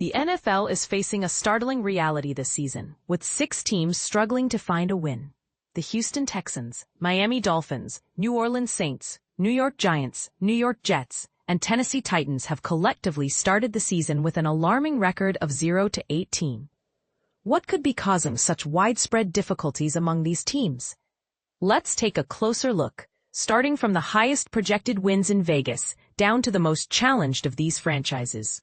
The NFL is facing a startling reality this season, with 6 teams struggling to find a win. The Houston Texans, Miami Dolphins, New Orleans Saints, New York Giants, New York Jets, and Tennessee Titans have collectively started the season with an alarming record of 0-18. What could be causing such widespread difficulties among these teams? Let's take a closer look, starting from the highest projected wins in Vegas down to the most challenged of these franchises,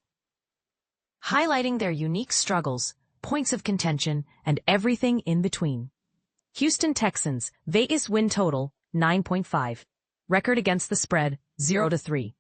highlighting their unique struggles, points of contention, and everything in between. Houston Texans, Vegas win total, 9.5. Record against the spread, 0-3.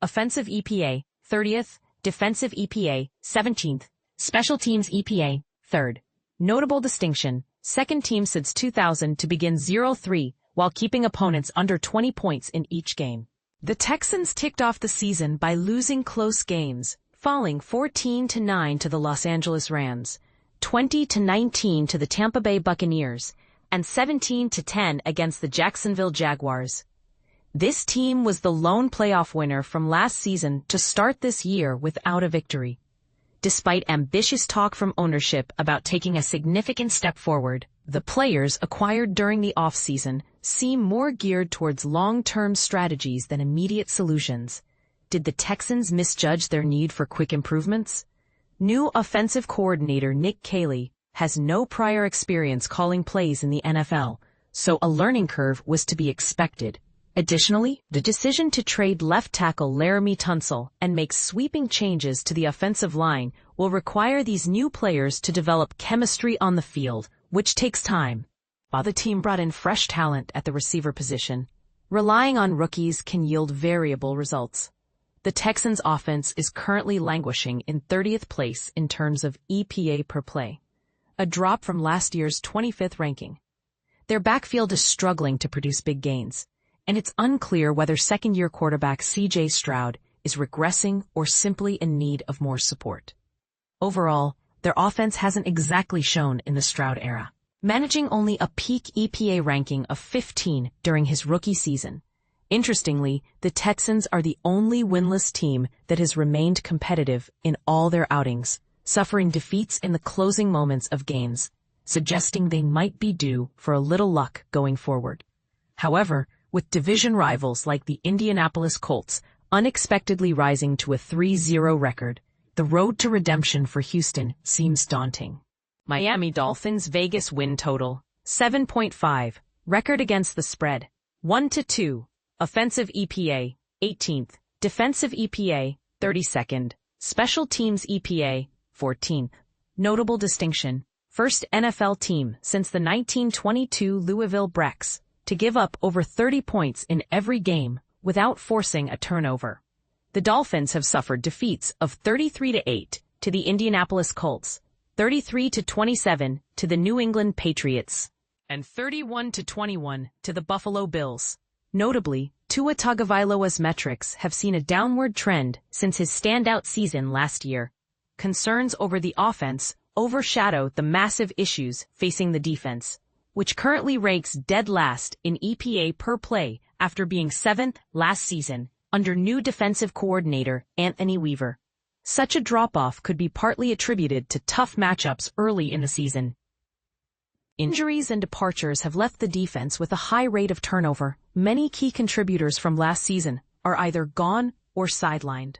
Offensive EPA, 30th. Defensive EPA, 17th. Special teams EPA, 3rd. Notable distinction, second team since 2000 to begin 0-3 while keeping opponents under 20 points in each game. The Texans ticked off the season by losing close games, falling 14-9 to the Los Angeles Rams, 20-19 to the Tampa Bay Buccaneers, and 17-10 against the Jacksonville Jaguars. This team was the lone playoff winner from last season to start this year without a victory. Despite ambitious talk from ownership about taking a significant step forward, the players acquired during the offseason seem more geared towards long-term strategies than immediate solutions. Did the Texans misjudge their need for quick improvements? New offensive coordinator Nick Caley has no prior experience calling plays in the NFL, so a learning curve was to be expected. Additionally, the decision to trade left tackle Laramie Tunsil and make sweeping changes to the offensive line will require these new players to develop chemistry on the field, which takes time. While the team brought in fresh talent at the receiver position, relying on rookies can yield variable results. The Texans' offense is currently languishing in 30th place in terms of EPA per play, a drop from last year's 25th ranking. Their backfield is struggling to produce big gains, and it's unclear whether second-year quarterback C.J. Stroud is regressing or simply in need of more support. Overall, their offense hasn't exactly shown in the Stroud era, managing only a peak EPA ranking of 15 during his rookie season. Interestingly, the Texans are the only winless team that has remained competitive in all their outings, suffering defeats in the closing moments of games, suggesting they might be due for a little luck going forward. However, with division rivals like the Indianapolis Colts unexpectedly rising to a 3-0 record, the road to redemption for Houston seems daunting. Miami Dolphins Vegas win total, 7.5. Record against the spread, 1-2. Offensive EPA, 18th. Defensive EPA, 32nd. Special teams EPA, 14th. Notable distinction, first NFL team since the 1922 Louisville Breaks to give up over 30 points in every game without forcing a turnover. The Dolphins have suffered defeats of 33-8 to the Indianapolis Colts, 33-27 to the New England Patriots, and 31-21 to the Buffalo Bills. Notably, Tua Tagovailoa's metrics have seen a downward trend since his standout season last year. Concerns over the offense overshadow the massive issues facing the defense, which currently ranks dead last in EPA per play after being 7th last season under new defensive coordinator Anthony Weaver. Such a drop-off could be partly attributed to tough matchups early in the season. Injuries and departures have left the defense with a high rate of turnover. Many key contributors from last season are either gone or sidelined.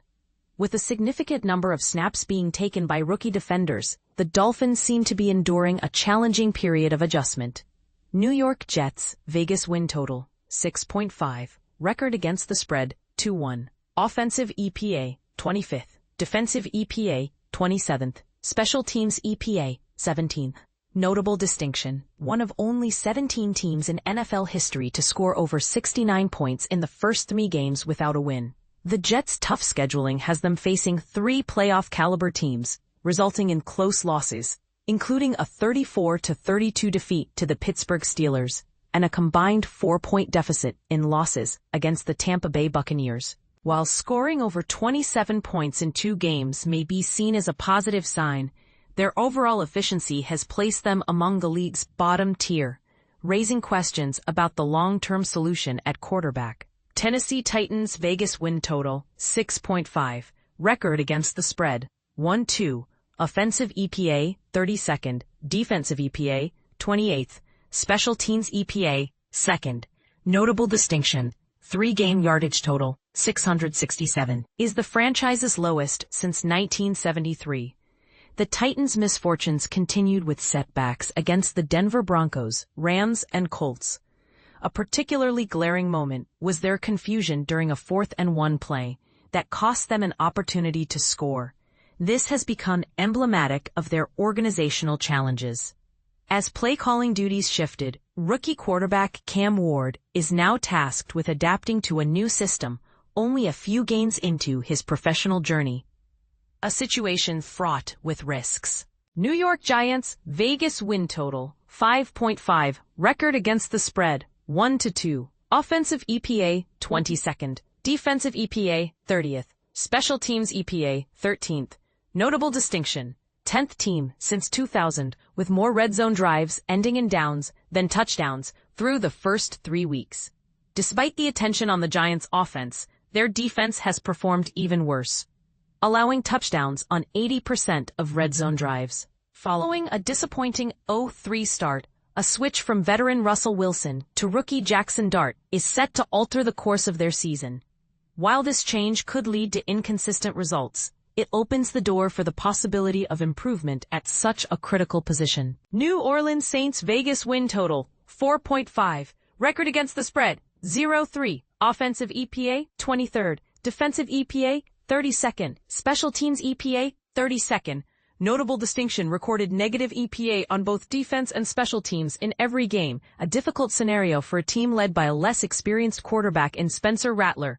With a significant number of snaps being taken by rookie defenders, the Dolphins seem to be enduring a challenging period of adjustment. New York Jets, Vegas win total, 6.5. Record against the spread, 2-1. Offensive EPA, 25th. Defensive EPA, 27th. Special teams EPA, 17th. Notable distinction, one of only 17 teams in NFL history to score over 69 points in the first 3 games without a win. The Jets' tough scheduling has them facing 3 playoff-caliber teams, resulting in close losses, including a 34-32 defeat to the Pittsburgh Steelers, and a combined 4-point deficit in losses against the Tampa Bay Buccaneers. While scoring over 27 points in 2 games may be seen as a positive sign, their overall efficiency has placed them among the league's bottom tier, raising questions about the long-term solution at quarterback. Tennessee Titans Vegas win total, 6.5. Record against the spread, 1-2, offensive EPA, 32nd, defensive EPA, 28th, special teams EPA, 2nd. Notable distinction, 3-game yardage total, 667, is the franchise's lowest since 1973. The Titans' misfortunes continued with setbacks against the Denver Broncos, Rams, and Colts. A particularly glaring moment was their confusion during a 4th-and-1 play that cost them an opportunity to score. This has become emblematic of their organizational challenges. As play-calling duties shifted, rookie quarterback Cam Ward is now tasked with adapting to a new system only a few games into his professional journey. A situation fraught with risks. New York Giants, Vegas win total, 5.5, record against the spread, 1-2, offensive EPA, 22nd, defensive EPA, 30th, special teams EPA, 13th. Notable distinction, 10th team since 2000 with more red zone drives ending in downs than touchdowns through the first 3 weeks. Despite the attention on the Giants' offense, their defense has performed even worse, allowing touchdowns on 80% of red zone drives. Following a disappointing 0-3 start, a switch from veteran Russell Wilson to rookie Jackson Dart is set to alter the course of their season. While this change could lead to inconsistent results, it opens the door for the possibility of improvement at such a critical position. New Orleans Saints Vegas win total, 4.5, record against the spread, 0-3, offensive EPA, 23rd, defensive EPA, 32nd, special teams EPA, 32nd. Notable distinction, recorded negative EPA on both defense and special teams in every game, a difficult scenario for a team led by a less experienced quarterback in Spencer Rattler.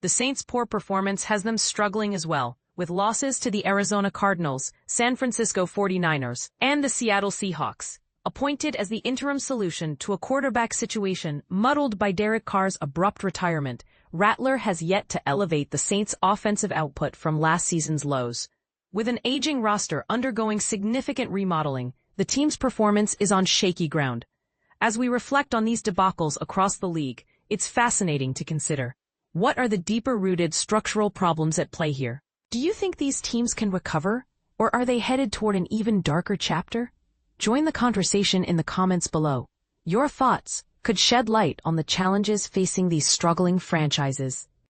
The Saints' poor performance has them struggling as well, with losses to the Arizona Cardinals, San Francisco 49ers, and the Seattle Seahawks. Appointed as the interim solution to a quarterback situation muddled by Derek Carr's abrupt retirement, Rattler has yet to elevate the Saints' offensive output from last season's lows. With an aging roster undergoing significant remodeling, the team's performance is on shaky ground. As we reflect on these debacles across the league, it's fascinating to consider. What are the deeper-rooted structural problems at play here? Do you think these teams can recover, or are they headed toward an even darker chapter? Join the conversation in the comments below. Your thoughts could shed light on the challenges facing these struggling franchises.